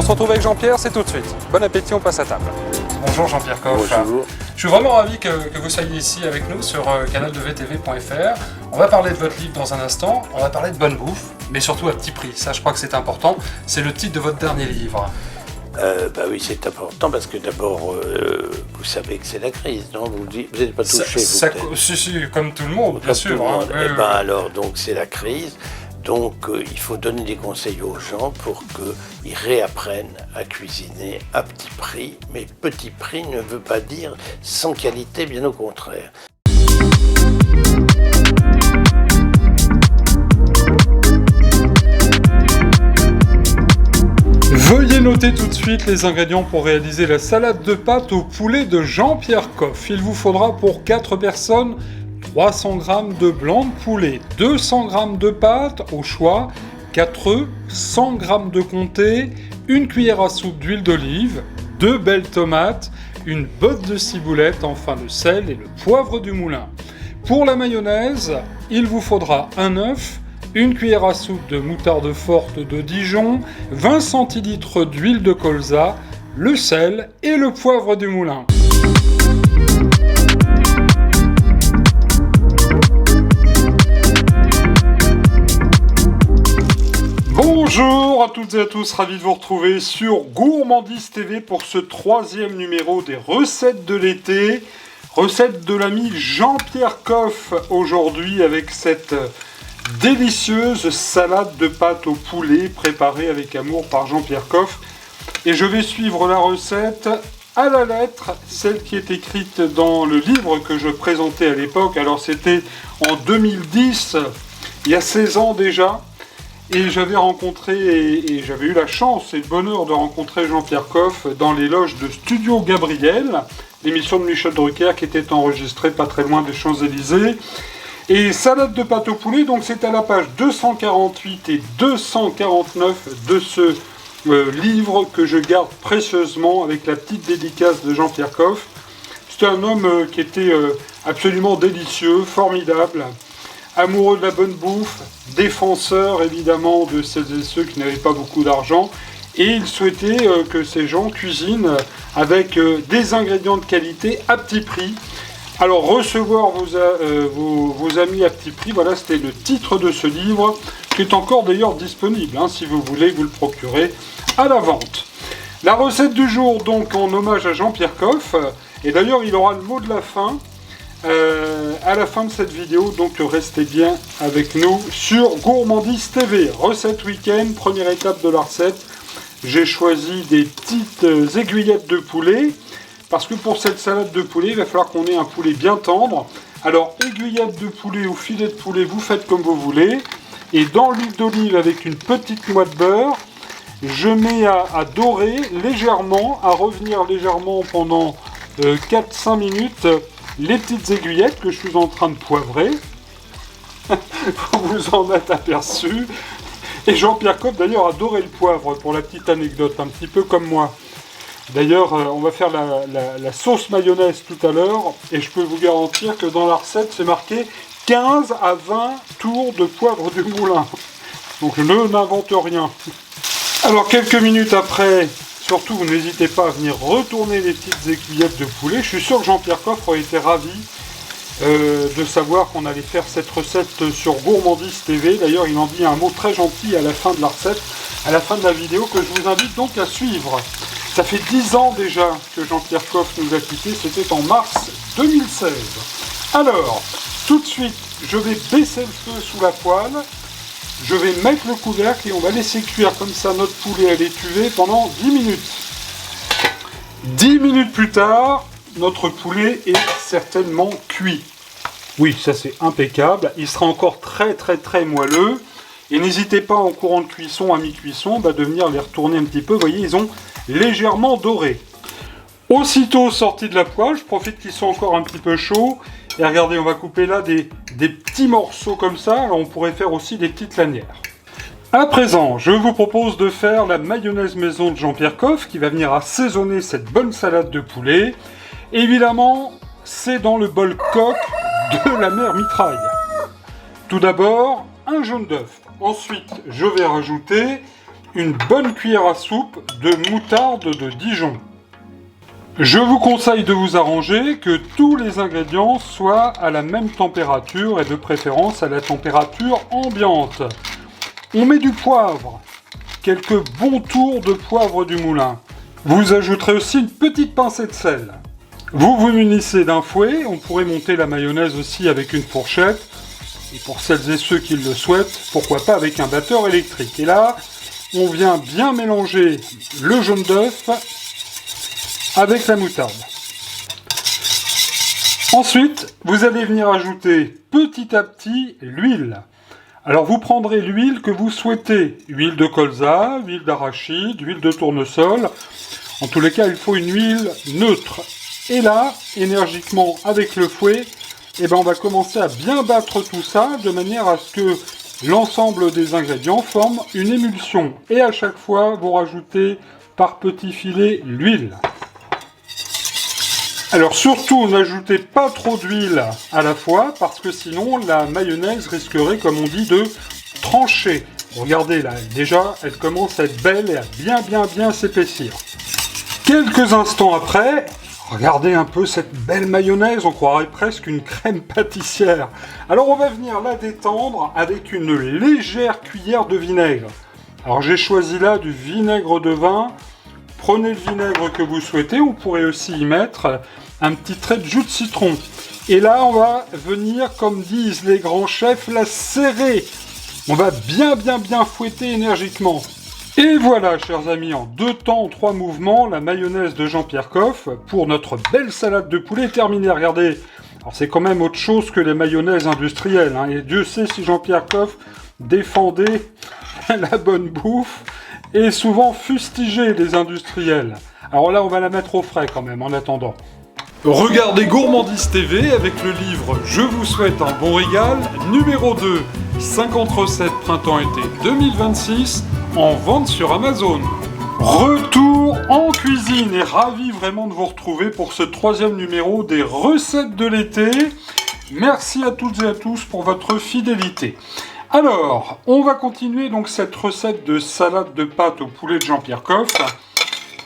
se retrouve avec Jean-Pierre, c'est tout de suite. Bon appétit, on passe à table. Bonjour Jean-Pierre Coff. Bonjour. Je suis vraiment ravi que vous soyez ici avec nous sur canaldevtv.fr. On va parler de votre livre dans un instant, on va parler de bonne bouffe, mais surtout à petit prix. Ça, je crois que c'est important. C'est le titre de votre dernier livre. Bah oui, c'est important parce que d'abord, vous savez que c'est la crise, non? Vous n'êtes pas touché, Si, comme tout le monde, bien sûr. Alors, donc, c'est la crise. Donc, il faut donner des conseils aux gens pour qu'ils réapprennent à cuisiner à petit prix. Mais petit prix ne veut pas dire sans qualité, bien au contraire. Veuillez noter tout de suite les ingrédients pour réaliser la salade de pâtes au poulet de Jean-Pierre Coff. Il vous faudra pour 4 personnes 300 g de blanc de poulet, 200 g de pâtes au choix, 4 œufs, 100 g de comté, une cuillère à soupe d'huile d'olive, 2 belles tomates, une botte de ciboulette, enfin le sel et le poivre du moulin. Pour la mayonnaise, il vous faudra un œuf, une cuillère à soupe de moutarde forte de Dijon, 20 centilitres d'huile de colza, le sel et le poivre du moulin. Bonjour à toutes et à tous, ravi de vous retrouver sur Gourmandise TV pour ce 3e numéro des recettes de l'été. Recette de l'ami Jean-Pierre Coff aujourd'hui avec cette délicieuse salade de pâtes au poulet préparée avec amour par Jean-Pierre Coff. Et je vais suivre la recette à la lettre, celle qui est écrite dans le livre que je présentais à l'époque. Alors c'était en 2010, il y a 16 ans déjà. Et j'avais rencontré, et j'avais eu la chance et le bonheur de rencontrer Jean-Pierre Coff dans les loges de Studio Gabriel, l'émission de Michel Drucker qui était enregistrée pas très loin des Champs-Élysées. Et salade de pâtes au poulet, donc c'est à la page 248 et 249 de ce livre que je garde précieusement avec la petite dédicace de Jean-Pierre Coff. C'était un homme qui était absolument délicieux, formidable, amoureux de la bonne bouffe, défenseur évidemment de celles et ceux qui n'avaient pas beaucoup d'argent, et il souhaitait que ces gens cuisinent avec des ingrédients de qualité à petit prix. Alors, recevoir vos amis à petit prix, voilà, c'était le titre de ce livre, qui est encore d'ailleurs disponible, si vous voulez vous le procurer à la vente. La recette du jour, donc, en hommage à Jean-Pierre Coff, et d'ailleurs, il aura le mot de la fin à la fin de cette vidéo, donc restez bien avec nous sur Gourmandise TV. Recette week-end, première étape de la recette, j'ai choisi des petites aiguillettes de poulet, parce que pour cette salade de poulet, il va falloir qu'on ait un poulet bien tendre. Alors, aiguillettes de poulet ou filet de poulet, vous faites comme vous voulez. Et dans l'huile d'olive avec une petite noix de beurre, je mets à dorer légèrement, à revenir légèrement pendant 4-5 minutes, les petites aiguillettes que je suis en train de poivrer. Vous vous en êtes aperçu. Et Jean-Pierre Coff, d'ailleurs, adorait le poivre, pour la petite anecdote, un petit peu comme moi. D'ailleurs, on va faire la sauce mayonnaise tout à l'heure, et je peux vous garantir que dans la recette, c'est marqué 15 à 20 tours de poivre du moulin. Donc je n'invente rien. Alors, quelques minutes après, surtout, vous n'hésitez pas à venir retourner les petites aiguillettes de poulet. Je suis sûr que Jean-Pierre Coff aurait été ravi de savoir qu'on allait faire cette recette sur Gourmandise TV. D'ailleurs, il en dit un mot très gentil à la fin de la recette, à la fin de la vidéo, que je vous invite donc à suivre. Ça fait 10 ans déjà que Jean-Pierre Coff nous a quittés, c'était en mars 2016. Alors, tout de suite, je vais baisser le feu sous la poêle, je vais mettre le couvercle et on va laisser cuire comme ça notre poulet à l'étuvée pendant 10 minutes. 10 minutes plus tard, notre poulet est certainement cuit. Oui, ça c'est impeccable, il sera encore très moelleux. Et n'hésitez pas en courant de cuisson, à mi-cuisson, de venir les retourner un petit peu. Vous voyez, ils ont légèrement doré. Aussitôt sortis de la poêle, je profite qu'ils sont encore un petit peu chauds. Et regardez, on va couper là des petits morceaux comme ça. Alors on pourrait faire aussi des petites lanières. À présent, je vous propose de faire la mayonnaise maison de Jean-Pierre Coff qui va venir assaisonner cette bonne salade de poulet. Évidemment, c'est dans le bol coq de la mère Mitraille. Tout d'abord, un jaune d'œuf. Ensuite, je vais rajouter une bonne cuillère à soupe de moutarde de Dijon. Je vous conseille de vous arranger que tous les ingrédients soient à la même température et de préférence à la température ambiante. On met du poivre, quelques bons tours de poivre du moulin. Vous ajouterez aussi une petite pincée de sel. Vous vous munissez d'un fouet, on pourrait monter la mayonnaise aussi avec une fourchette. Et pour celles et ceux qui le souhaitent, pourquoi pas avec un batteur électrique. Et là, on vient bien mélanger le jaune d'œuf avec la moutarde. Ensuite, vous allez venir ajouter petit à petit l'huile. Alors vous prendrez l'huile que vous souhaitez. Huile de colza, huile d'arachide, huile de tournesol. En tous les cas, il faut une huile neutre. Et là, énergiquement avec le fouet, on va commencer à bien battre tout ça de manière à ce que l'ensemble des ingrédients forme une émulsion. Et à chaque fois, vous rajoutez par petits filets l'huile. Alors surtout, n'ajoutez pas trop d'huile à la fois, parce que sinon la mayonnaise risquerait, comme on dit, de trancher. Regardez là, déjà, elle commence à être belle et à bien s'épaissir. Quelques instants après, regardez un peu cette belle mayonnaise, on croirait presque une crème pâtissière. Alors on va venir la détendre avec une légère cuillère de vinaigre. Alors j'ai choisi là du vinaigre de vin. Prenez le vinaigre que vous souhaitez, vous pourrez aussi y mettre un petit trait de jus de citron. Et là, on va venir, comme disent les grands chefs, la serrer. On va bien fouetter énergiquement. Et voilà, chers amis, en 2 temps, en 3 mouvements, la mayonnaise de Jean-Pierre Coff pour notre belle salade de poulet terminée. Regardez, alors c'est quand même autre chose que les mayonnaises industrielles, hein, et Dieu sait si Jean-Pierre Coff défendait la bonne bouffe et souvent fustigeait les industriels. Alors là, on va la mettre au frais quand même, en attendant. Regardez Gourmandise TV avec le livre « Je vous souhaite un bon régal » numéro 2, 50 recettes printemps-été 2026, en vente sur Amazon. Retour en cuisine et ravi vraiment de vous retrouver pour ce 3e numéro des recettes de l'été. Merci à toutes et à tous pour votre fidélité. Alors, on va continuer donc cette recette de salade de pâtes au poulet de Jean-Pierre Coff,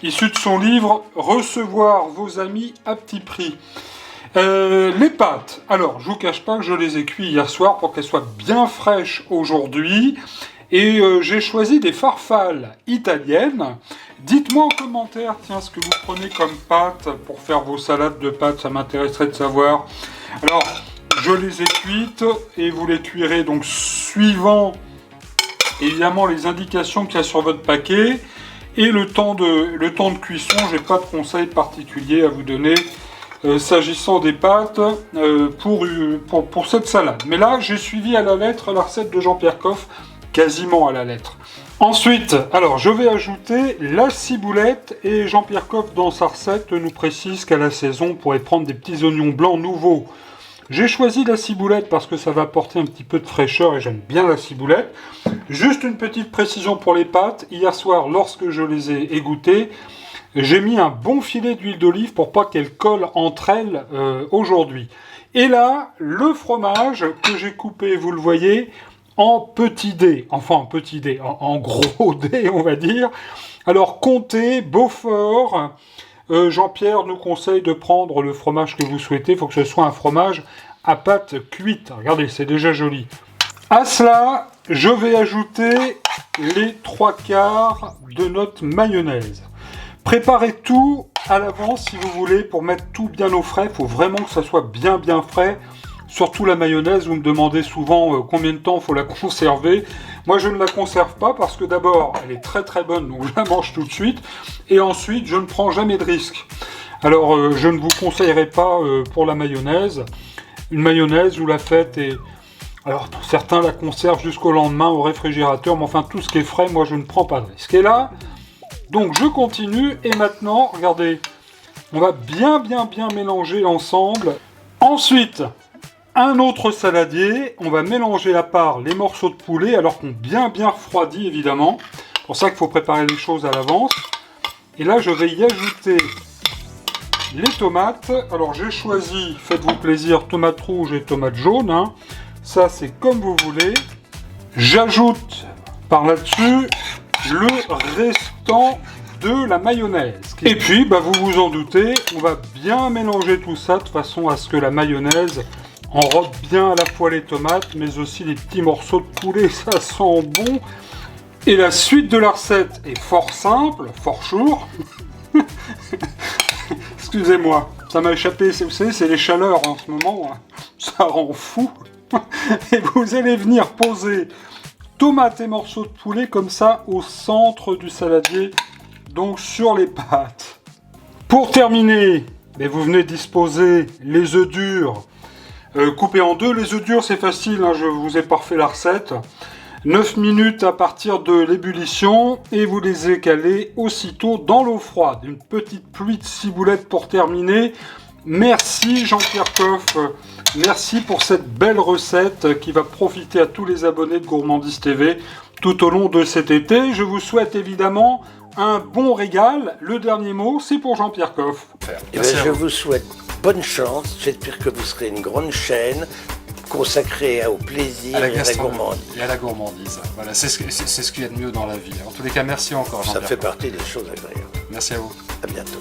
issu de son livre « Recevoir vos amis à petit prix ». Les pâtes, alors je vous cache pas que je les ai cuites hier soir pour qu'elles soient bien fraîches aujourd'hui. Et j'ai choisi des farfales italiennes. Dites-moi en commentaire, tiens, ce que vous prenez comme pâtes pour faire vos salades de pâtes, ça m'intéresserait de savoir. Alors, je les ai cuites et vous les cuirez donc suivant évidemment les indications qu'il y a sur votre paquet. Et le temps de cuisson, j'ai pas de conseils particuliers à vous donner s'agissant des pâtes pour cette salade. Mais là, j'ai suivi à la lettre la recette de Jean-Pierre Coff, quasiment à la lettre. Ensuite, alors je vais ajouter la ciboulette et Jean-Pierre Coff dans sa recette nous précise qu'à la saison on pourrait prendre des petits oignons blancs nouveaux. J'ai choisi la ciboulette parce que ça va apporter un petit peu de fraîcheur et j'aime bien la ciboulette. Juste une petite précision pour les pâtes. Hier soir, lorsque je les ai égouttées, j'ai mis un bon filet d'huile d'olive pour pas qu'elles collent entre elles aujourd'hui. Et là, le fromage que j'ai coupé, vous le voyez, en petits dés, enfin en petits dés, en gros dés on va dire. Alors Comté, Beaufort, Jean-Pierre nous conseille de prendre le fromage que vous souhaitez, il faut que ce soit un fromage à pâte cuite. Regardez, c'est déjà joli. À cela, je vais ajouter les 3/4 de notre mayonnaise. Préparez tout à l'avance si vous voulez pour mettre tout bien au frais, il faut vraiment que ça soit bien frais. Surtout la mayonnaise, vous me demandez souvent combien de temps il faut la conserver. Moi, je ne la conserve pas parce que d'abord, elle est très bonne, donc je la mange tout de suite. Et ensuite, je ne prends jamais de risque. Alors, je ne vous conseillerais pas pour la mayonnaise. Une mayonnaise, vous la faites et... Alors, certains la conservent jusqu'au lendemain au réfrigérateur, mais enfin, tout ce qui est frais, moi, je ne prends pas de risque. Et là, donc, je continue. Et maintenant, regardez, on va bien mélanger ensemble. Ensuite... un autre saladier, on va mélanger à part les morceaux de poulet alors qu'on bien refroidi évidemment. C'est pour ça qu'il faut préparer les choses à l'avance. Et là je vais y ajouter les tomates. Alors j'ai choisi, faites-vous plaisir, tomates rouges et tomates jaunes. Hein. Ça c'est comme vous voulez. J'ajoute par là-dessus le restant de la mayonnaise. Et puis, vous vous en doutez, on va bien mélanger tout ça de façon à ce que la mayonnaise enrobe bien à la fois les tomates, mais aussi les petits morceaux de poulet, ça sent bon. Et la suite de la recette est fort simple, fort chour. Excusez-moi, ça m'a échappé, vous savez, c'est les chaleurs en ce moment, hein. Ça rend fou. Et vous allez venir poser tomates et morceaux de poulet comme ça au centre du saladier, donc sur les pâtes. Pour terminer, vous venez disposer les œufs durs coupés en deux. Les œufs durs c'est facile, hein, je vous ai parfait la recette. 9 minutes à partir de l'ébullition et vous les écalez aussitôt dans l'eau froide. Une petite pluie de ciboulette pour terminer. Merci Jean-Pierre Coff, merci pour cette belle recette qui va profiter à tous les abonnés de Gourmandise TV tout au long de cet été. Je vous souhaite évidemment un bon régal. Le dernier mot, c'est pour Jean-Pierre Coff. Je vous souhaite bonne chance. J'espère que vous serez une grande chaîne consacrée au plaisir et à la gourmandise. Et à la gourmandise. Voilà, c'est ce qu'il y a de mieux dans la vie. En tous les cas, merci encore Jean-Pierre. Ça fait partie des choses agréables. Merci à vous. À bientôt.